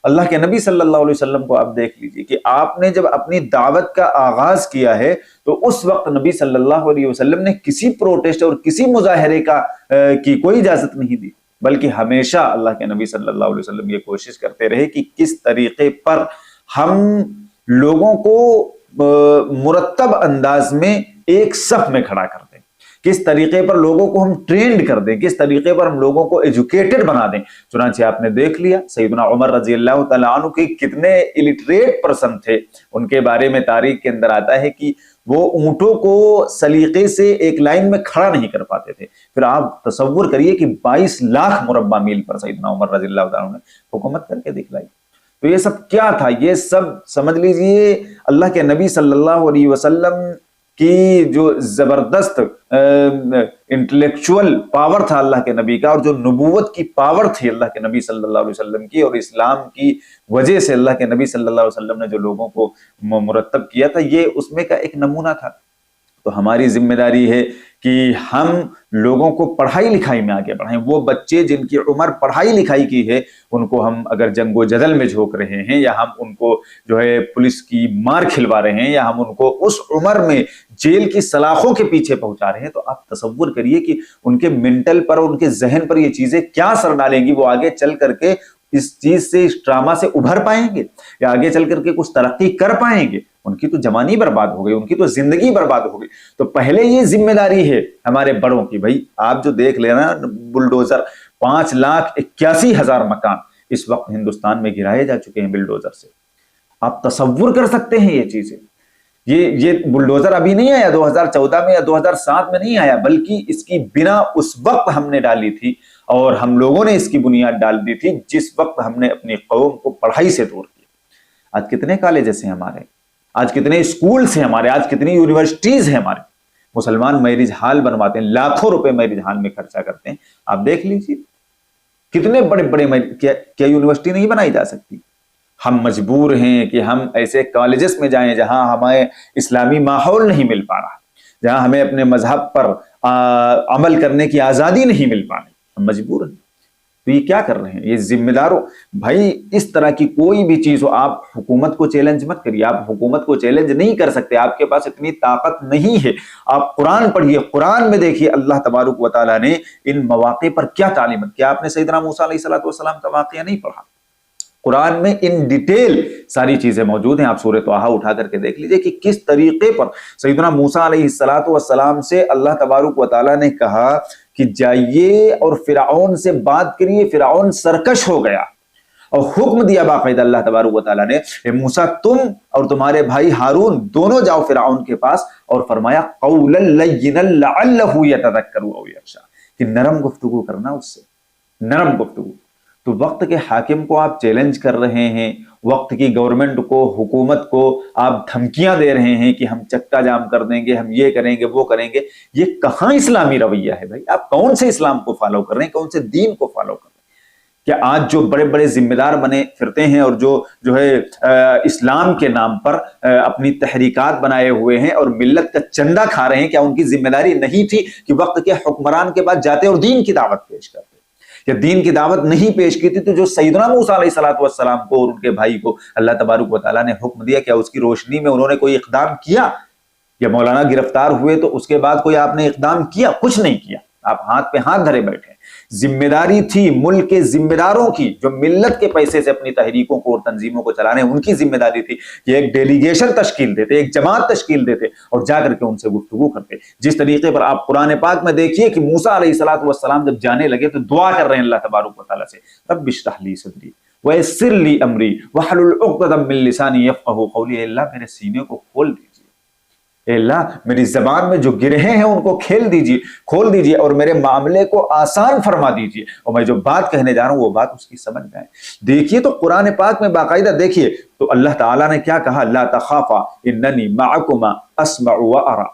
اللہ کے نبی صلی اللہ علیہ وسلم کو آپ دیکھ لیجئے کہ آپ نے جب اپنی دعوت کا آغاز کیا ہے تو اس وقت نبی صلی اللہ علیہ وسلم نے کسی پروٹیسٹ اور کسی مظاہرے کی کوئی اجازت نہیں دی، بلکہ ہمیشہ اللہ کے نبی صلی اللہ علیہ وسلم یہ کوشش کرتے رہے کہ کس طریقے پر ہم لوگوں کو مرتب انداز میں ایک صف میں کھڑا کر دیں، کس طریقے پر لوگوں کو ہم ٹرینڈ کر دیں، کس طریقے پر ہم لوگوں کو ایجوکیٹڈ بنا دیں۔ چنانچہ آپ نے دیکھ لیا سیدنا عمر رضی اللہ تعالیٰ عنہ کے کتنے الٹریٹ پرسن تھے، ان کے بارے میں تاریخ کے اندر آتا ہے کہ وہ اونٹوں کو سلیقے سے ایک لائن میں کھڑا نہیں کر پاتے تھے۔ پھر آپ تصور کریے کہ 22 لاکھ مربع میل پر سیدنا عمر رضی اللہ تعالیٰ عنہ نے حکومت کر کے دکھلائی۔ تو یہ سب کیا تھا؟ یہ سب سمجھ لیجئے اللہ کے نبی صلی اللہ علیہ وسلم کی جو زبردست انٹلیکچول پاور تھا اللہ کے نبی کا، اور جو نبوت کی پاور تھی اللہ کے نبی صلی اللہ علیہ وسلم کی، اور اسلام کی وجہ سے اللہ کے نبی صلی اللہ علیہ وسلم نے جو لوگوں کو مرتب کیا تھا، یہ اس میں کا ایک نمونہ تھا۔ تو ہماری ذمہ داری ہے کہ ہم لوگوں کو پڑھائی لکھائی میں آگے بڑھائیں۔ وہ بچے جن کی عمر پڑھائی لکھائی کی ہے، ان کو ہم اگر جنگ و جدل میں جھونک رہے ہیں، یا ہم ان کو جو ہے پولیس کی مار کھلوا رہے ہیں، یا ہم ان کو اس عمر میں جیل کی سلاخوں کے پیچھے پہنچا رہے ہیں، تو آپ تصور کریے کہ ان کے منٹل پر اور ان کے ذہن پر یہ چیزیں کیا اثر ڈالیں گی۔ وہ آگے چل کر کے اس چیز سے، اس ڈرامہ سے ابھر پائیں گے، یا آگے چل کر کے کچھ ترقی کر پائیں گے؟ ان کی تو جوانی برباد ہو گئی، ان کی تو زندگی برباد ہو گئی۔ تو پہلے یہ ذمہ داری ہے ہمارے بڑوں کی۔ بھائی آپ جو دیکھ لینا بلڈوزر 5,81,000 مکان اس وقت ہندوستان میں گرائے جا چکے ہیں بلڈوزر سے۔ آپ تصور کر سکتے ہیں یہ چیزیں؟ یہ بلڈوزر ابھی نہیں آیا 2014 میں یا 2007 میں نہیں آیا، بلکہ اس کی بنا اس وقت ہم نے ڈالی تھی، اور ہم لوگوں نے اس کی بنیاد ڈال دی تھی جس وقت ہم نے اپنی قوم کو پڑھائی سے دور کیا۔ آج کتنے کالجز ہیں ہمارے، آج کتنے اسکولز ہیں ہمارے، آج کتنی یونیورسٹیز ہیں ہمارے۔ مسلمان میرج ہال بنواتے ہیں، لاکھوں روپے میرج ہال میں خرچہ کرتے ہیں۔ آپ دیکھ لیجیے کتنے بڑے بڑے کیا یونیورسٹی نہیں بنائی جا سکتی؟ ہم مجبور ہیں کہ ہم ایسے کالجز میں جائیں جہاں ہمیں اسلامی ماحول نہیں مل پا رہا، جہاں ہمیں اپنے مذہب پر عمل کرنے کی آزادی نہیں مل پا رہی، ہم مجبور ہیں۔ تو یہ کیا کر رہے ہیں یہ ذمہ داروں؟ بھائی اس طرح کی کوئی بھی چیز ہو، آپ حکومت کو چیلنج مت کریے، آپ حکومت کو چیلنج نہیں کر سکتے، آپ کے پاس اتنی طاقت نہیں ہے۔ آپ قرآن پڑھیے، قرآن میں دیکھیے اللہ تبارک و تعالیٰ نے ان مواقع پر کیا تعلیمات۔ کیا آپ نے سیدنا موسیٰ علیہ السلام کا واقعہ نہیں پڑھا؟ قرآن میں ان ڈیٹیل ساری چیزیں موجود ہیں۔ آپ سورہ طٰہٰ اٹھا کر کے دیکھ لیجئے کہ کس طریقے پر سیدنا موسیٰ علیہ السلام سے اللہ تبارک و تعالیٰ نے کہا کہ جائیے اور فرعون سے بات کریے۔ فرعون سرکش ہو گیا اور حکم دیا باقاعدہ اللہ تبارک و تعالیٰ نے، اے موسیٰ تم اور تمہارے بھائی ہارون دونوں جاؤ فرعون کے پاس، اور فرمایا قولا لینا لعلہ یتذکر او یخشی، کہ نرم گفتگو کرنا اس سے، نرم گفتگو۔ تو وقت کے حاکم کو آپ چیلنج کر رہے ہیں، وقت کی گورنمنٹ کو، حکومت کو آپ دھمکیاں دے رہے ہیں کہ ہم چکا جام کر دیں گے، ہم یہ کریں گے، وہ کریں گے۔ یہ کہاں اسلامی رویہ ہے بھائی؟ آپ کون سے اسلام کو فالو کر رہے ہیں، کون سے دین کو فالو کر رہے ہیں؟ کہ آج جو بڑے بڑے ذمہ دار بنے پھرتے ہیں اور جو ہے اسلام کے نام پر اپنی تحریکات بنائے ہوئے ہیں اور ملت کا چندہ کھا رہے ہیں، کیا ان کی ذمہ داری نہیں تھی کہ وقت کے حکمران کے پاس جاتے اور دین کی دعوت پیش کرتے؟ یا دین کی دعوت نہیں پیش کی تھی تو جو سیدنا موسیٰ علیہ السلام کو اور ان کے بھائی کو اللہ تبارک و تعالیٰ نے حکم دیا، کیا اس کی روشنی میں انہوں نے کوئی اقدام کیا؟ یا مولانا گرفتار ہوئے تو اس کے بعد کوئی آپ نے اقدام کیا؟ کچھ نہیں کیا، آپ ہاتھ پہ ہاتھ دھرے بیٹھے۔ ذمہ داری تھی ملک کے ذمہ داروں کی، جو ملت کے پیسے سے اپنی تحریکوں کو اور تنظیموں کو چلا رہے ہیں، ان کی ذمہ داری تھی کہ ایک ڈیلیگیشن تشکیل دیتے، ایک جماعت تشکیل دیتے اور جا کر کے ان سے گفتگو کرتے۔ جس طریقے پر آپ قرآن پاک میں دیکھیے کہ موسیٰ علیہ السلام جب جانے لگے تو دعا کر رہے ہیں اللہ تبارک و تعالیٰ سے، رب اشرح لی صدری ویسر لی امری واحلل عقدۃ من لسانی یفقہوا قولی۔ اے اللہ میرے سینے کو کھول دیجیے، اے اللہ میری زبان میں جو گرہیں ہیں ان کو کھول دیجیے اور میرے معاملے کو آسان فرما دیجیے، اور میں جو بات کہنے جا رہا ہوں وہ بات اس کی سمجھ میں آئے۔ دیکھیے تو قرآن پاک میں باقاعدہ دیکھیے تو اللہ تعالیٰ نے کیا کہا، لا تخافا اننی معکما اسمع وارا،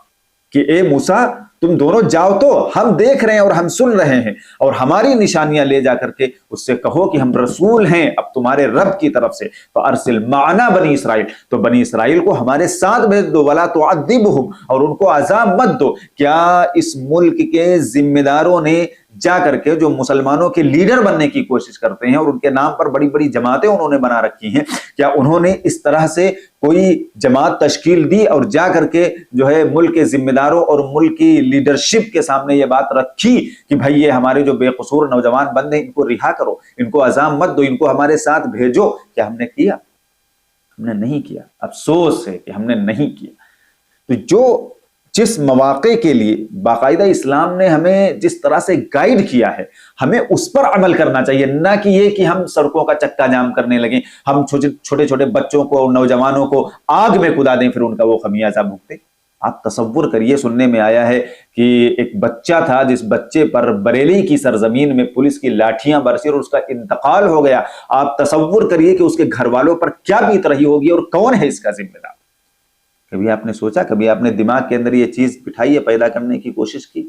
کہ اے موسیٰ تم دونوں جاؤ تو ہم دیکھ رہے ہیں اور ہم سن رہے ہیں، اور ہماری نشانیاں لے جا کر کے اس سے کہو کہ ہم رسول ہیں اب تمہارے رب کی طرف سے، فارسل معنا بنی اسرائیل، تو بنی اسرائیل کو ہمارے ساتھ بھیج دو، ولا تعذبہم، اور ان کو عذاب مت دو۔ کیا اس ملک کے ذمہ داروں نے جا کر کے جو مسلمانوں کے لیڈر بننے کی کوشش کرتے ہیں اور ان کے نام پر بڑی بڑی جماعتیں انہوں نے بنا رکھی ہیں، کیا انہوں نے اس طرح سے کوئی جماعت تشکیل دی اور جا کر کے جو ہے ملک کے ذمہ داروں اور ملک کی لیڈرشپ کے سامنے یہ بات رکھی کہ بھائی یہ ہمارے جو بے قصور نوجوان بندے ان کو رہا کرو، ان کو عذاب مت دو، ان کو ہمارے ساتھ بھیجو؟ کیا ہم نے کیا؟ ہم نے نہیں کیا۔ افسوس ہے کہ ہم نے نہیں کیا۔ تو جس مواقع کے لیے باقاعدہ اسلام نے ہمیں جس طرح سے گائیڈ کیا ہے، ہمیں اس پر عمل کرنا چاہیے، نہ کہ یہ کہ ہم سڑکوں کا چکا جام کرنے لگیں، ہم چھوٹے چھوٹے بچوں کو اور نوجوانوں کو آگ میں کدا دیں، پھر ان کا وہ خمیازہ بھگتیں۔ آپ تصور کریے، سننے میں آیا ہے کہ ایک بچہ تھا جس بچے پر بریلی کی سرزمین میں پولیس کی لاٹھیاں برسی اور اس کا انتقال ہو گیا۔ آپ تصور کریے کہ اس کے گھر والوں پر کیا بیت رہی ہوگی اور کون ہے اس کا ذمہ دار۔ کبھی آپ نے سوچا، کبھی آپ نے دماغ کے اندر یہ چیز بٹھائی ہے، پیدا کرنے کی کوشش کی؟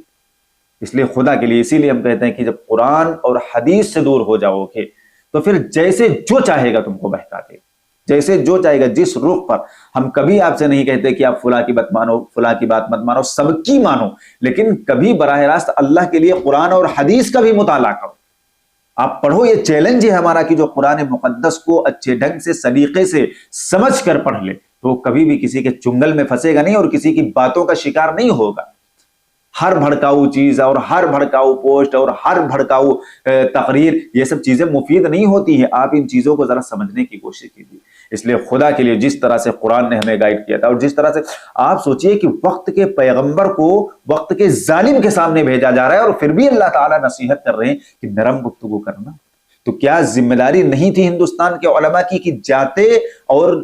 اس لیے خدا کے لیے، اسی لیے ہم کہتے ہیں کہ جب قرآن اور حدیث سے دور ہو جاؤ گے تو پھر جیسے جو چاہے گا تم کو بہکا دے، جیسے جو چاہے گا، جس رخ پر۔ ہم کبھی آپ سے نہیں کہتے کہ آپ فلاں کی بات مانو، فلاں کی بات مت مانو، سب کی مانو، لیکن کبھی براہ راست اللہ کے لیے قرآن اور حدیث کا بھی مطالعہ کرو۔ آپ پڑھو، یہ چیلنج ہے ہمارا کہ جو قرآن مقدس کو اچھے ڈھنگ سے سلیقے سے سمجھ کر پڑھ لے تو کبھی بھی کسی کے چنگل میں پھنسے گا نہیں اور کسی کی باتوں کا شکار نہیں ہوگا۔ ہر بھڑکاؤ چیز اور ہر بھڑکاؤ پوسٹ اور ہر بھڑکاؤ تقریر، یہ سب چیزیں مفید نہیں ہوتی ہیں۔ آپ ان چیزوں کو ذرا سمجھنے کی کوشش کیجیے۔ اس لیے خدا کے لیے جس طرح سے قرآن نے ہمیں گائیڈ کیا تھا، اور جس طرح سے آپ سوچئے کہ وقت کے پیغمبر کو وقت کے ظالم کے سامنے بھیجا جا رہا ہے اور پھر بھی اللہ تعالیٰ نصیحت کر رہے ہیں کہ نرم گفتگو کرنا۔ تو کیا ذمہ داری نہیں تھی ہندوستان کے علماء کی کہ جاتے اور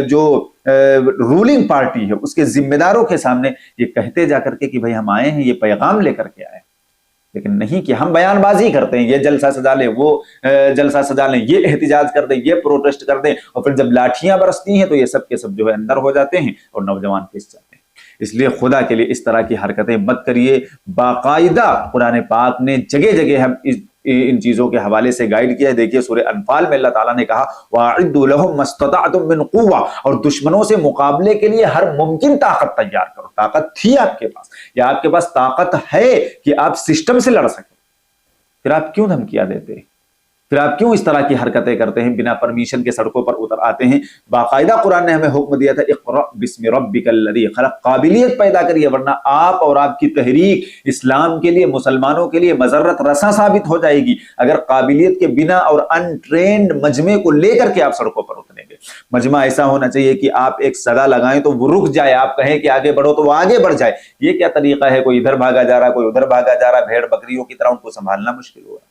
جو رولنگ پارٹی ہے اس کے ذمہ داروں کے سامنے یہ کہتے جا کر کے کہ بھائی ہم آئے ہیں، یہ پیغام لے کر کے آئے ہیں؟ لیکن نہیں، کہ ہم بیان بازی کرتے ہیں، یہ جلسہ سجا لیں، وہ جلسہ سجا لیں، یہ احتجاج کر دیں، یہ پروٹیسٹ کر دیں، اور پھر جب لاٹھیاں برستی ہیں تو یہ سب کے سب جو ہے اندر ہو جاتے ہیں اور نوجوان پھنس جاتے ہیں۔ اس لیے خدا کے لیے اس طرح کی حرکتیں مت کریے۔ باقاعدہ قرآن پاک نے جگہ جگہ ہم ان چیزوں کے حوالے سے گائیڈ کیا ہے۔ دیکھیے سورہ انفال میں اللہ تعالیٰ نے کہا وَأَعِدُّوا لَهُم مَا اسْتَطَعْتُم مِّن قُوَّةٍ، اور دشمنوں سے مقابلے کے لیے ہر ممکن طاقت تیار کرو۔ طاقت تھی آپ کے پاس، یا آپ کے پاس طاقت ہے کہ آپ سسٹم سے لڑ سکیں، پھر آپ کیوں دھمکیاں دیتے ہیں؟ پھر آپ کیوں اس طرح کی حرکتیں کرتے ہیں؟ بنا پرمیشن کے سڑکوں پر اتر آتے ہیں۔ باقاعدہ قرآن نے ہمیں حکم دیا تھا اقرأ بسم ربک الذی خلق، قابلیت پیدا کریے، ورنہ آپ اور آپ کی تحریک اسلام کے لیے، مسلمانوں کے لیے مضرت رساں ثابت ہو جائے گی اگر قابلیت کے بنا اور ان ٹرینڈ مجمع کو لے کر کے آپ سڑکوں پر اتریں گے۔ مجمع ایسا ہونا چاہیے کہ آپ ایک صدا لگائیں تو وہ رک جائے، آپ کہیں کہ آگے بڑھو تو وہ آگے بڑھ جائے۔ یہ کیا طریقہ ہے؟ کوئی ادھر بھاگا جا رہا، کوئی ادھر بھاگا جا رہا، بھیڑ بکریوں کی طرح ان کو سنبھالنا مشکل ہو رہا۔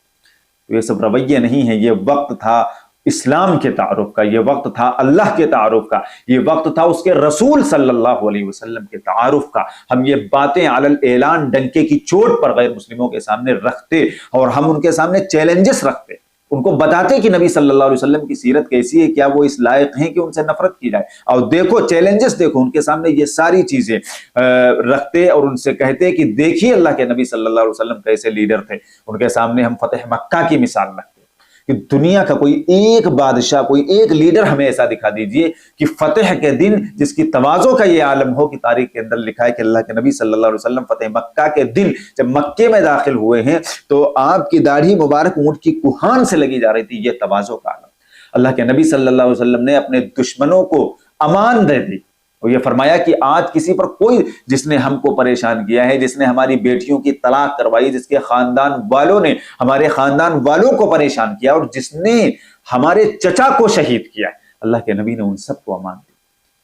یہ سب رویے نہیں ہیں۔ یہ وقت تھا اسلام کے تعارف کا، یہ وقت تھا اللہ کے تعارف کا، یہ وقت تھا اس کے رسول صلی اللہ علیہ وسلم کے تعارف کا۔ ہم یہ باتیں علی الاعلان ڈنکے کی چوٹ پر غیر مسلموں کے سامنے رکھتے اور ہم ان کے سامنے چیلنجز رکھتے، ان کو بتاتے کہ نبی صلی اللہ علیہ وسلم کی سیرت کیسی ہے، کیا وہ اس لائق ہیں کہ ان سے نفرت کی جائے؟ اور دیکھو چیلنجز، دیکھو ان کے سامنے یہ ساری چیزیں رکھتے اور ان سے کہتے کہ دیکھیے اللہ کے نبی صلی اللہ علیہ وسلم کیسے لیڈر تھے۔ ان کے سامنے ہم فتح مکہ کی مثال رکھتے کہ دنیا کا کوئی ایک بادشاہ، کوئی ایک لیڈر ہمیں ایسا دکھا دیجئے کہ فتح کے دن جس کی تواضع کا یہ عالم ہو کہ تاریخ کے اندر لکھا ہے کہ اللہ کے نبی صلی اللہ علیہ وسلم فتح مکہ کے دن جب مکے میں داخل ہوئے ہیں تو آپ کی داڑھی مبارک اونٹ کی کوہان سے لگی جا رہی تھی۔ یہ تواضع کا عالم۔ اللہ کے نبی صلی اللہ علیہ وسلم نے اپنے دشمنوں کو امان دے دی اور یہ فرمایا کہ آج کسی پر کوئی جس نے ہم کو پریشان کیا ہے، جس نے ہماری بیٹیوں کی طلاق کروائی، جس کے خاندان والوں نے ہمارے خاندان والوں کو پریشان کیا اور جس نے ہمارے چچا کو شہید کیا ہے، اللہ کے نبی نے ان سب کو امان دی۔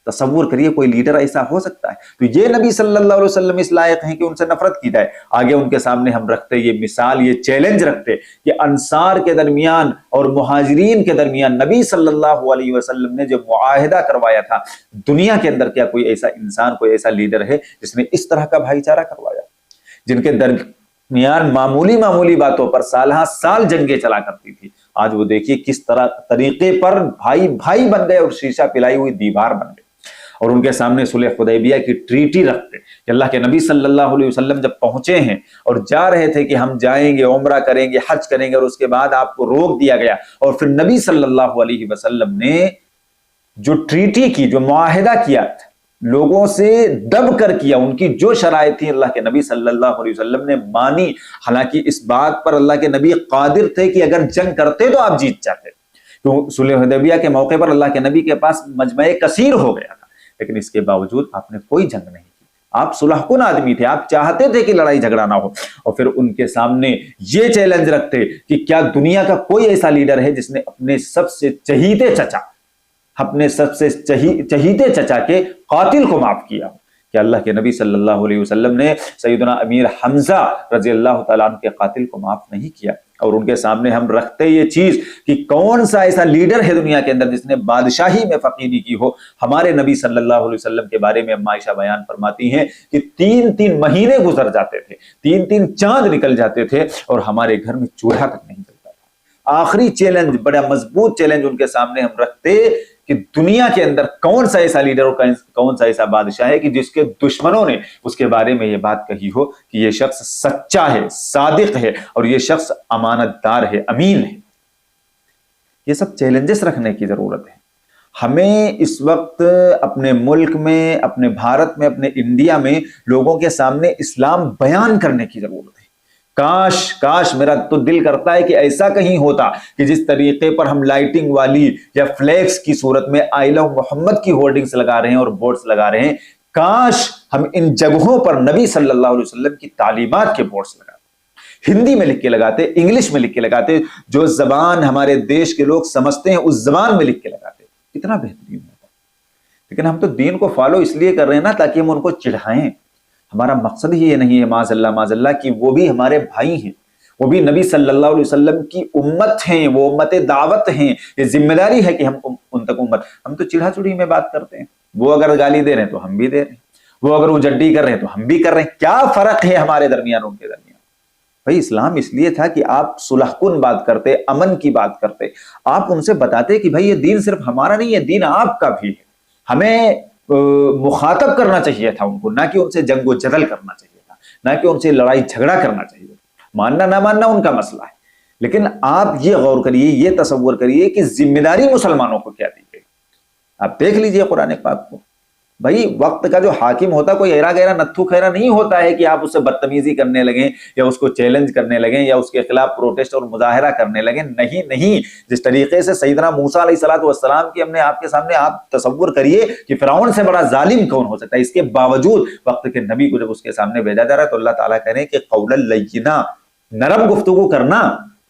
تصور کریے کوئی لیڈر ایسا ہو سکتا ہے؟ تو یہ نبی صلی اللہ علیہ وسلم اس لائق ہیں کہ ان سے نفرت کی جائے۔ آگے ان کے سامنے ہم رکھتے یہ مثال، یہ چیلنج رکھتے کہ انصار کے درمیان اور مہاجرین کے درمیان نبی صلی اللہ علیہ وسلم نے جو معاہدہ کروایا تھا، دنیا کے اندر کیا کوئی ایسا انسان، کوئی ایسا لیڈر ہے جس نے اس طرح کا بھائی چارہ کروایا؟ جن کے درمیان معمولی معمولی باتوں پر سالہ سال جنگیں چلا کرتی تھی، آج وہ دیکھیے کس طرح طریقے پر بھائی بھائی بن گئے اور شیشہ پلائی ہوئی دیوار بن گئے۔ اور ان کے سامنے صلح حدیبیہ کی ٹریٹی رکھتے کہ اللہ کے نبی صلی اللہ علیہ وسلم جب پہنچے ہیں اور جا رہے تھے کہ ہم جائیں گے، عمرہ کریں گے، حج کریں گے، اور اس کے بعد آپ کو روک دیا گیا، اور پھر نبی صلی اللہ علیہ وسلم نے جو ٹریٹی کی، جو معاہدہ کیا، لوگوں سے دب کر کیا، ان کی جو شرائط تھی اللہ کے نبی صلی اللہ علیہ وسلم نے مانی، حالانکہ اس بات پر اللہ کے نبی قادر تھے کہ اگر جنگ کرتے تو آپ جیت جاتے، تو صلح حدیبیہ کے موقع پر اللہ کے نبی کے پاس مجمع کثیر ہو گیا تھا، لیکن اس کے باوجود آپ نے کوئی جنگ نہیں کی، آپ صلح کن آدمی تھے، آپ چاہتے تھے کہ لڑائی جھگڑا نہ ہو، اور پھر ان کے سامنے یہ چیلنج رکھتے کہ کیا دنیا کا کوئی ایسا لیڈر ہے جس نے اپنے سب سے چہیتے چچا کے قاتل کو معاف کیا، کہ اللہ کے نبی صلی اللہ علیہ وسلم نے سیدنا امیر حمزہ رضی اللہ تعالیٰ عنہ کے قاتل کو معاف نہیں کیا، اور ان کے سامنے ہم رکھتے یہ چیز کہ کون سا ایسا لیڈر ہے دنیا کے اندر جس نے بادشاہی میں فقیری کی ہو۔ ہمارے نبی صلی اللہ علیہ وسلم کے بارے میں عائشہ بیان فرماتی ہیں کہ 3 مہینے گزر جاتے تھے، 3 چاند نکل جاتے تھے، اور ہمارے گھر میں چولہا تک نہیں جلتا تھا۔ آخری چیلنج، بڑا مضبوط چیلنج ان کے سامنے ہم رکھتے کہ دنیا کے اندر کون سا ایسا لیڈر اور کون سا ایسا بادشاہ ہے کہ جس کے دشمنوں نے اس کے بارے میں یہ بات کہی ہو کہ یہ شخص سچا ہے، صادق ہے، اور یہ شخص امانت دار ہے، امین ہے۔ یہ سب چیلنجز رکھنے کی ضرورت ہے۔ ہمیں اس وقت اپنے ملک میں، اپنے بھارت میں، اپنے انڈیا میں لوگوں کے سامنے اسلام بیان کرنے کی ضرورت ہے۔ کاش میرا تو دل کرتا ہے کہ ایسا کہیں ہوتا کہ جس طریقے پر ہم لائٹنگ والی یا فلیکس کی صورت میں آئی لو محمد کی ہورڈنگز لگا رہے ہیں اور بورڈز لگا رہے ہیں، کاش ہم ان جگہوں پر نبی صلی اللہ علیہ وسلم کی تعلیمات کے بورڈز لگاتے، ہندی میں لکھ کے لگاتے، انگلش میں لکھ کے لگاتے، جو زبان ہمارے دیش کے لوگ سمجھتے ہیں اس زبان میں لکھ کے لگاتے، کتنا بہترین ہوتا۔ لیکن ہم تو دین کو فالو اس لیے کر رہے ہیں نا تاکہ ہم ان کو چڑھائیں، ہمارا مقصد ہی یہ نہیں ہے معاذ اللہ کہ وہ بھی ہمارے بھائی ہیں، وہ بھی نبی صلی اللہ علیہ وسلم کی امت ہیں، وہ امت دعوت ہیں، یہ ذمہ داری ہے کہ ہم ان تک ہم تو چڑھا چڑھی میں بات کرتے ہیں، وہ اگر گالی دے رہے ہیں تو ہم بھی دے رہے ہیں، وہ اگر اجڈی کر رہے ہیں تو ہم بھی کر رہے ہیں، کیا فرق ہے ہمارے درمیان ان کے درمیان؟ بھائی اسلام اس لیے تھا کہ آپ صلح کن بات کرتے، امن کی بات کرتے، آپ ان سے بتاتے کہ بھائی یہ دین صرف ہمارا نہیں ہے، دین آپ کا بھی ہے، ہمیں مخاطب کرنا چاہیے تھا ان کو، نہ کہ ان سے جنگ و جدل کرنا چاہیے تھا، نہ کہ ان سے لڑائی جھگڑا کرنا چاہیے تھا، ماننا نہ ماننا ان کا مسئلہ ہے، لیکن آپ یہ غور کریے، یہ تصور کریے کہ ذمہ داری مسلمانوں کو کیا دی گئی۔ آپ دیکھ لیجئے قرآن پاک کو، بھائی وقت کا جو حاکم ہوتا کوئی ایرا گیرا نتھو خیرا نہیں ہوتا ہے کہ آپ اس سے بدتمیزی کرنے لگیں یا اس کو چیلنج کرنے لگیں یا اس کے خلاف پروٹیسٹ اور مظاہرہ کرنے لگیں، نہیں، جس طریقے سے سیدنا موسیٰ علیہ السلام کی ہم نے آپ کے سامنے، آپ تصور کریے کہ فرعون سے بڑا ظالم کون ہو سکتا ہے، اس کے باوجود وقت کے نبی کو جب اس کے سامنے بھیجا جا رہا ہے تو اللہ تعالیٰ کہہ رہے ہیں کہ قولا لینا، نرم گفتگو کرنا،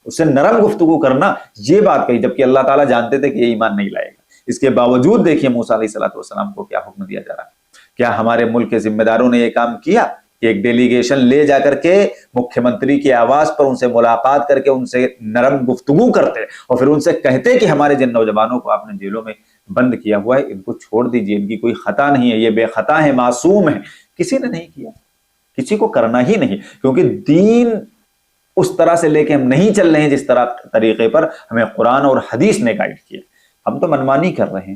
اس سے نرم گفتگو کرنا، یہ بات کہی، جبکہ اللہ تعالیٰ جانتے تھے کہ یہ ایمان نہیں لائے گا۔ اس کے باوجود دیکھیے موسیٰ علیہ السلام کو کیا حکم دیا جا رہا ہے۔ کیا ہمارے ملک کے ذمہ داروں نے یہ کام کیا کہ ایک ڈیلیگیشن لے جا کر کے مکھیہ منتری کی آواز پر ان سے ملاقات کر کے ان سے نرم گفتگو کرتے اور پھر ان سے کہتے کہ ہمارے جن نوجوانوں کو آپ نے جیلوں میں بند کیا ہوا ہے ان کو چھوڑ دیجئے، ان کی کوئی خطا نہیں ہے، یہ بے خطا ہے، معصوم ہے؟ کسی نے نہیں کیا، کسی کو کرنا ہی نہیں، کیونکہ دین اس طرح سے لے کے ہم نہیں چل رہے ہیں جس طریقے پر ہمیں قرآن اور حدیث نے گائیڈ کیا۔ ہم تو منمانی کر رہے ہیں،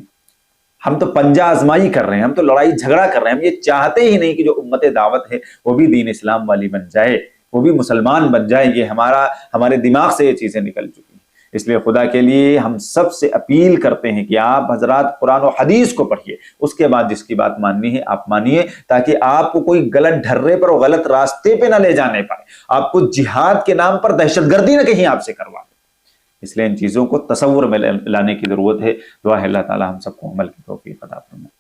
ہم تو پنجہ آزمائی کر رہے ہیں، ہم تو لڑائی جھگڑا کر رہے ہیں، ہم یہ چاہتے ہی نہیں کہ جو امت دعوت ہے وہ بھی دین اسلام والی بن جائے، وہ بھی مسلمان بن جائے۔ یہ ہمارے دماغ سے یہ چیزیں نکل چکی ہیں۔ اس لیے خدا کے لیے ہم سب سے اپیل کرتے ہیں کہ آپ حضرات قرآن و حدیث کو پڑھیے، اس کے بعد جس کی بات ماننی ہے آپ مانیے، تاکہ آپ کو کوئی غلط ڈھرے پر اور غلط راستے پہ نہ لے جانے پائے، آپ کو جہاد کے نام پر دہشت گردی نہ کہیں آپ سے کروا۔ اس لیے ان چیزوں کو تصور میں لانے کی ضرورت ہے۔ دعا ہے اللہ تعالی ہم سب کو عمل کی توفیق عطا فرمائے۔